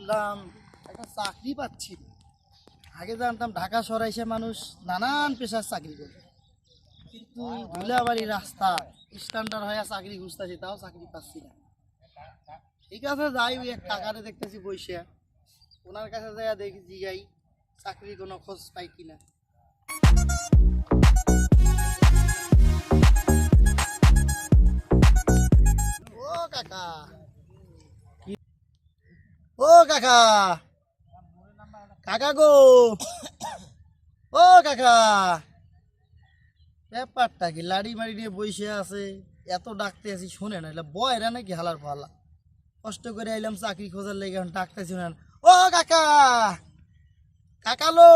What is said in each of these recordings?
শুনলাম একটা চাকরি পাচ্ছি। আগে জানতাম ঢাকা শহরে এসে মানুষ নানান পেশার চাকরি করে, কিন্তু ধুলাবাড়ি রাস্তা স্ট্যান্ডার্ড হয়ে চাকরি খুঁজতেছি, তাও চাকরি পাচ্ছি না। ঠিক আছে, যাই ওই এক কাকারে দেখতেছি বসে, ওনার কাছে যাই দেখি জিগাই চাকরি কোনো খোঁজ পাই কিনা। ও কাকা, ও কাকা, কাকা গো, ও কাকা, ব্যাপারটা কি? লাড়ি মারি নিয়ে বসে আছে, এত ডাকতে আছি শুনে না, এলা বয়রা নাকি হালার পালা? কষ্ট করে আইলাম চাকরি খোঁজার লেগে, এখন ডাকতেছি শুনেন। ও কাকা, কাকালো,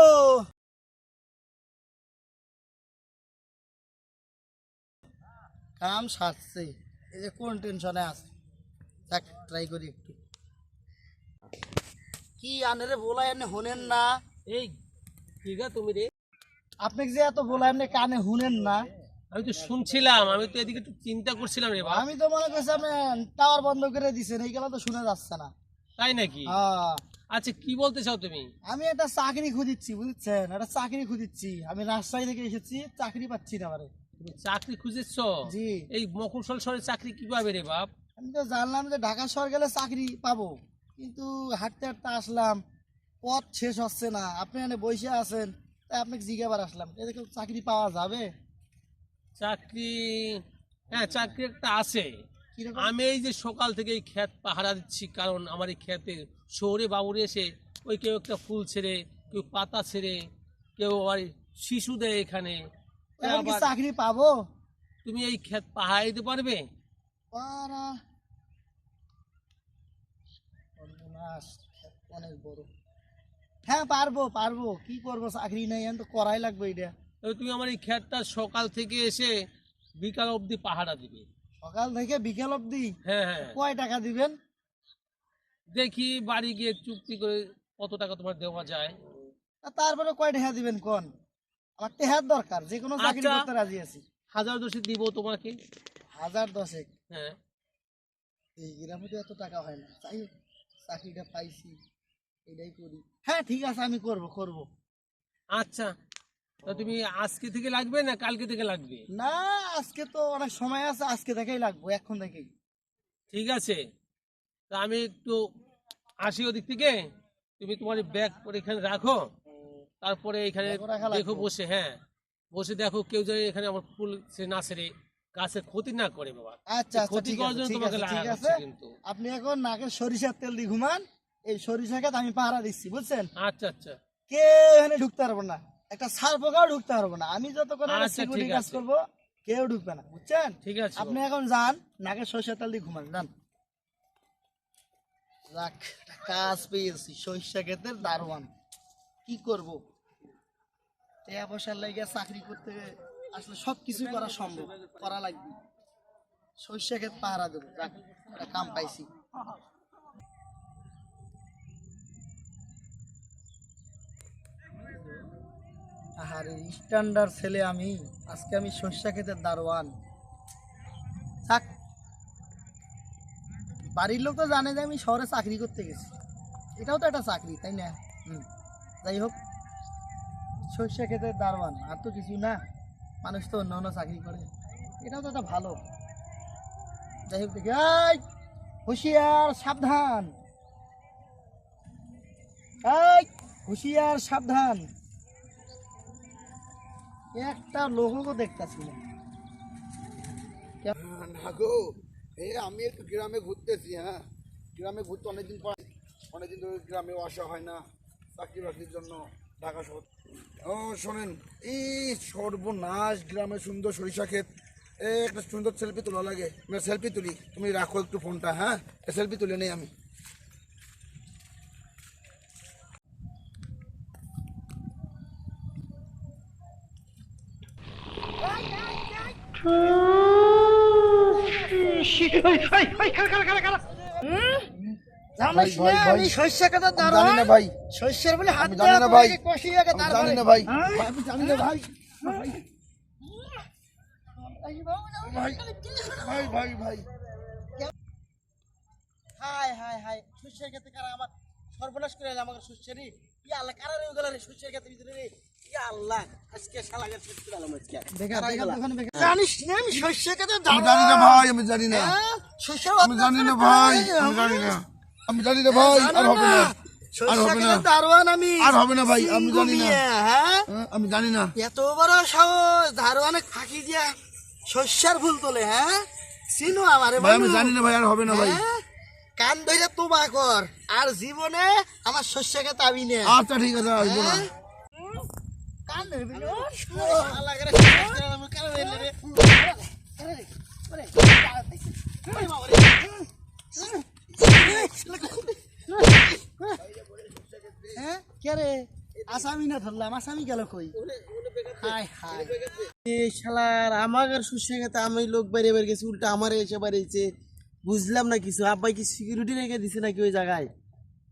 কাম সারছে, এই যে কোন টেনশনে আছে, যাক ট্রাই করি একটু। কি আনে বলা এনে শুনেন না? এই ঠিক তুমি রে, আপনাকে যে এত বলা এমনি কানে শুনেন না? আমি তো শুনছিলাম, আমি তো এদিকে একটু চিন্তা করছিলাম রে বাবা। আমি তো মনে করছি আপনি টাওয়ার বন্ধ করে দিছেন, এই গেলা তো শুনে যাচ্ছে না। তাই নাকি? হ্যাঁ, আচ্ছা কি বলতে চাও তুমি? আমি একটা চাকরি খুঁজিচ্ছি, বুঝছেন? একটা চাকরি খুঁজিচ্ছি, আমি রাজশাহী থেকে এসেছি, চাকরি পাচ্ছি না বারে। তুমি চাকরি খুঁজেছ? জি। এই মফস্বল শহরে চাকরি কি পাবে রে বাপ? আমি তো জানলাম যে ঢাকা শহর গেলে চাকরি পাবো, কিন্তু হাঁটতে হাঁটতে আসলাম, পথ শেষ হচ্ছে না। আপনি এখানে বসে আছেন, তাই আপনাকে জিজ্ঞাবার আসলাম, এদিকে চাকরি পাওয়া যাবে? চাকরি, হ্যাঁ চাকরি একটা আছে। কিরকম? আমি এই যে সকাল থেকে এই ক্ষেত পাহারা দিচ্ছি, কারণ আমার এই ক্ষেতে শহরে বাবুরে এসে ওই কেউ একটা ফুল ছেড়ে, কেউ পাতা ছেড়ে, কেউ আবার শিশু দেয় এখানে। এখন কি আবার চাকরি পাবো? তুমি এই ক্ষেত পাহারা দিতে পারবে? পারা, সর্বনাশ, অনেক বড়। হ্যাঁ পারবো পারবো, কি করবো, চাকরি নাই, এখন তো করাই লাগবে এটা। তবে তুমি আমার এই ক্ষেতটা সকাল থেকে এসে বিকাল অবধি পাহারা দিবে। সকাল থেকে বিকেল অবধি? হ্যাঁ হ্যাঁ, কয় টাকা দিবেন? দেখি বাড়ি গিয়ে চুক্তি করে কত টাকা তোমার দেওয়া যায়। তারপরে কয় টাকা দিবেন কোন? আমার টেহার দরকার, যে কোনো চাকরি আচ্ছা। করতে রাজি আছি। 1000 দিব তোমাকে। 1010? হ্যাঁ এই গ্রামে তো এত টাকা হয় না, যাই হোক চাকরিটা পাইছি, এটাই করি। হ্যাঁ ঠিক আছে, আমি করব করব। আচ্ছা, তা তুমি আজকে থেকে লাগবে না কালকে থেকে লাগবে? না, আজকে তো অনেক সময় আছে, আজকে থেকেই লাগবো, এখন থেকেই। ঠিক আছে, তা আমি একটু আসি ওদিক থেকে। তুমি তোমার ব্যাগ পরে এখানে রাখো, তারপরে এখানে ব্যাগও রাখা দেখো লাগবে? বসে, হ্যাঁ বসে দেখো কেউ যদি এখানে আমার ফুল সে না সেরে গাছের ক্ষতি না করে বাবা। আচ্ছা আচ্ছা, ক্ষতি ঠিক করার আছে জন্য ঠিক তোমাকে আছে লাগা ঠিক হচ্ছে আছে। কিন্তু। আপনি এখন নাকে সরিষার তেল দিয়ে ঘুমান, এই সরিষা খেত আমি পাহারা দিচ্ছি, বুঝছেন? আচ্ছা আচ্ছা কেউ এখানে ঢুকতে পারবো না, একটা সার পোকাও ঢুকতে পারবো না, আমি যতক্ষণ আচ্ছা, সিকিউরিটি ঠিক কাজ আছে। করবো কেউ ঢুকবে না, বুঝছেন? ঠিক আছে আপনি বাবা। এখন যান, নাকে সরিষার তেল দিয়ে ঘুমান, যান। যাক, একটা কাজ পেয়েছি, সরিষা ক্ষেতের দারোয়ান। কি করব, টাকা পয়সার লাগে চাকরি করতে আসলে সবকিছু করা সম্ভব, করা লাগবে। সরিষা ক্ষেত পাহারা দেবো, যাক একটা কাম পাইছি। আরে স্ট্যান্ডার্ড ছেলে আমি, আজকে আমি সরিষা ক্ষেতের দারোয়ান। থাক, বাড়ির লোক তো জানে যে আমি শহরে চাকরি করতে গেছি, এটাও তো একটা চাকরি, তাই না? যাই হোক, সরিষা ক্ষেতের দারোয়ান আর তো কিছু না, মানুষ তো অন্য অন্য চাকরি করে, এটাও তো একটা ভালো। যাই হোক, দেখি, এই হুঁশিয়ার সাবধান, এই হুঁশিয়ার সাবধান, একটা লোকও দেখতাছি না। না গো, আমি একটু গ্রামে ঘুরতেছি। হ্যাঁ, গ্রামে ঘুরতে অনেকদিন ধরে গ্রামে আসা হয় না চাকরি বাকরির জন্য, ঢাকা শহর। ও শোনেন, এই সর্বনাশ, গ্রামে সুন্দর সরিষা ক্ষেত, একটা সুন্দর সেলফি তোলা লাগে, সেলফি তুলি, তুমি রাখো একটু ফোনটা। হ্যাঁ, সেলফি তুলে নেই আমি। জানিস ভাই, না ভাই, আমি সরিষা ক্ষেতের আমি জানি দারোয়ান? না ভাই, শস্যের বলে হাত আমি জানি না দেওয়া ভাই, তোমাকে কষিয়ে আগে আমি তারপরে। জানি না ভাই, হ্যাঁ? আমি জানি না ভাই, ভাই ভাই ভাই ভাই। হাই হাই হাই, শস্যের ক্ষেত্রে কারা আমার সর্বনাশ করে আলে আমাকে শস্যেরই ইয়া আল্লাহ কারা রে ওগুলা রে শস্যের ক্ষেতের ভিতরে রে ইয়া আল্লাহ আজকে শালাগের শেষ করে আলাম আজকে জানিস না আমি শস্যের ক্ষেতে আমি জানি না ভাই, আমি জানি না, শস্যের আমি জানি না ভাই, আমি জানি না, আমি জানি না ভাই, আর হবে না, আর হবে না, দারোয়ান আমি আর হবে না ভাই, আমি জানি না, হ্যাঁ আমি জানি না। এত বড় সাহস দারোয়ানে ফাঁকি দিয়া শস্যের ফুল তোলে হ্যাঁ চিনো আমারে ভাই আমি বন্ধু? জানি না ভাই, আর হবে না ভাই। হ্যাঁ? কান ধরে তোবা কর আর জীবনে আমার শস্যকে তাবি নে আচ্ছা ঠিক আছে, আসবো না। কান ধরবি না শালা করে শেষ করে আলাম, কারা রে রে হ্যাঁ কে রে আসামি না ধরলাম, আসামি গেল কই? হায় হায় এই শালার আমাদের শস্য খেতে আমি লোক বাইরে বের গেছি, উল্টা আমারে এসে বাড়িয়েছে। বুঝলাম না কিছু, আব্বাই কি সিকিউরিটি রেখে দিছে নাকি ওই জায়গায়?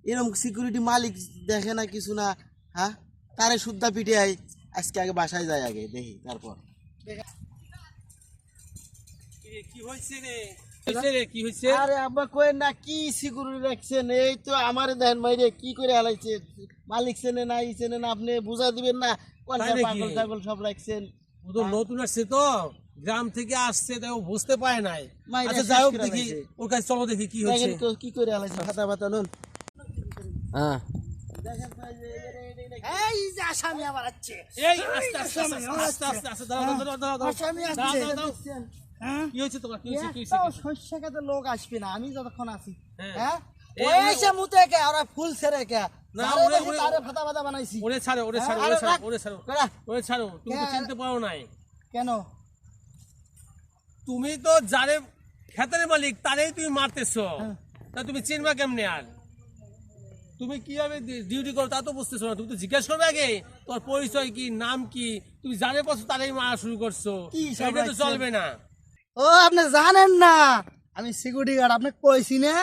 এরকম সিকিউরিটি মালিক দেখে না কিছু না, হ্যাঁ তারে শুদ্ধা পিটে আয়। আজকে আগে বাসায় যায়, আগে দেখি তারপর কি হয়েছে রে? হয়েছে রে, কি হয়েছে? আরে আব্বা কই না কি সিকিউরিটি রাখছেন? এই তো আমারে দেখেন মাইরে কি করে হালাইছে, মালিক চেনে না ই চেনে না, আপনি বুঝা দিবেন না কোন তাই নাকি? পাগল ছাগল সব রাখছেন। ও তো নতুন আসছে তো, গ্রাম থেকে আসছে, তাই ও বুঝতে পারে নাই। মাইরা আচ্ছা শেষ যাই হোক, করে দেখি লাইছে। ওর কাছে চলো, দেখি কি হচ্ছে। দেখেন কি করে হালাইছে খাতা পাতা নুন। হ্যাঁ এই যে আসামি আবার আসছে, এই আস্তে আস্তে আস্তে আস্তে আস্তে আস্তে দাঁড়াও, দাঁড়াও, দাঁড়াও, দাঁড়াও। আসামি দাঁড়াও, আসছে দাঁড়াও, দাঁড়াও। দেখছেন? হ্যাঁ কি হয়েছে তোমার? কি হয়েছে? কি হয়েছে? একটাও শস্য খেতে লোক আসবে না আমি যতক্ষণ আছি। হ্যাঁ। হ্যাঁ এই ওই এসে মুতে কে ওরা ফুল ছেড়ে কে না, যারে ওরে- দেখি ওরে- তারে ফাতা ফাতা বানাইছি। ওরে ছাড়ো, ওরে ছাড়ো, হ্যাঁ, ওরে আরে ছাড়ো, রাখ। ওরে ছাড়ো, করা। ওরে ছাড়ো। তুমি তো হ্যাঁ। চিনতে পারো নাই। কেন তুমি তো যারে খেতের মালিক তারেই তুমি মারতেছো, হ্যাঁ। তা তুমি চিনবা কেমনে? আর তুমি কিভাবে ডিউটি করো তা তো বুঝতেছো না। তুমি তো জিজ্ঞেস করবে আগে তোমার পরিচয় কি, নাম কি। তুমি যারে পাচ্ছ তারাই মারা শুরু করছো, কি সব এটা তো রাখছেন? চলবে না। ও আপনি জানেন না আমি সিকিউরিটি গার্ড, আপনাকে কইছি না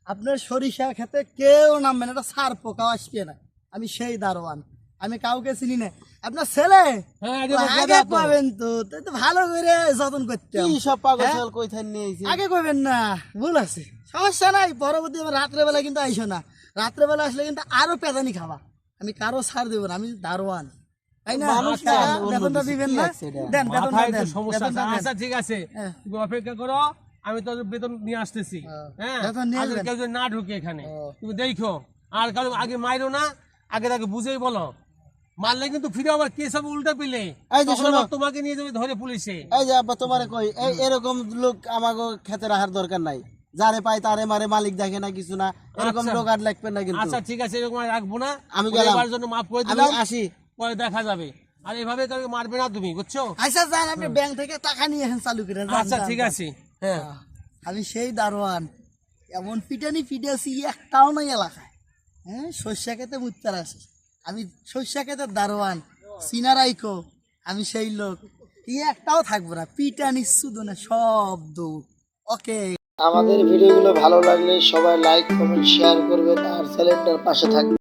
আপনার সরিষা খেতে কেউ নামবে না, এটা সার পোকাও আসবে না। আমি সেই দারোয়ান, আমি কাউকে চিনি না। আপনার ছেলে হ্যাঁ, ও আগে পাবেন তো, তাই তো ভালো করে যত্ন করতে সব পাগল হ্যাঁ? ছাগল কই থান নিয়ে আইছে? আগে কইবেন না, ভুল আছে, সমস্যা নাই। পরবর্তী রাত্রেবেলা কিন্তু আইসো না, রাত্রেবেলা আসলে কিন্তু আরো পেদানি খাবা। আমি কারো ছাড় দেবো না, আমি দারোয়ান, তাই না? মানুষ না, হ্যাঁ, অন্য বেতনটা কিছু। দিবেন কি না, আছে এটা? দেন বেতনটা মাথায় তো দেন, সমস্যা আছে। বেতনটা দেন। আচ্ছা ঠিক আছে, হ্যাঁ। তুমি অপেক্ষা করো, আমি তোর বেতন নিয়ে আসতেছি। হ্যাঁ, বেতন নিয়ে আর আসবেন? কেউ যদি না ঢুকে এখানে ও। তুমি দেখো, আর কারো আগে মাইরো না, আগে তাকে বুঝেই বলো। মারলে কিন্তু ফিরে আবার কেস হবে উল্টা পিলে, এই যে তখন শোনো। আবার তোমাকে নিয়ে যাবে ধরে পুলিশে। এই যে আব্বা তোমারে কই, এই এরকম লোক আমাকে খেতে রাখার দরকার নাই। যারে পাই তারে মারে, মালিক দেখে না কিছু না, এরকম আচ্ছা। লোক আর লাগবে না কিন্তু। আচ্ছা ঠিক আছে, এরকম আর রাখবো না। আমি গেলাম। এবার জন্য মাফ করে আমি দিলাম, আসি। পরে দেখা যাবে। আর এভাবে কাউকে মারবে না তুমি, বুঝছো? আচ্ছা যান, আপনি ব্যাংক থেকে টাকা নিয়ে এখন চালু করেন, যান, আচ্ছা যান, ঠিক যান। আছে। হ্যাঁ, আমি সেই দারোয়ান, এমন পিটানি পিটেছি একটাও নাই এলাকায়। হ্যাঁ শস্যা খেতে মুত্তার আছে, আমি শস্যা খেতে দারোয়ান, সিনারাইকো আমি সেই লোক। একটাও থাকবো না, পিটানি শুধু না, সব দৌড়। ওকে, আমাদের ভিডিওগুলো ভালো লাগলে সবাই লাইক কমেন্ট শেয়ার করবেন আর চ্যানেলটার পাশে থাকবেন।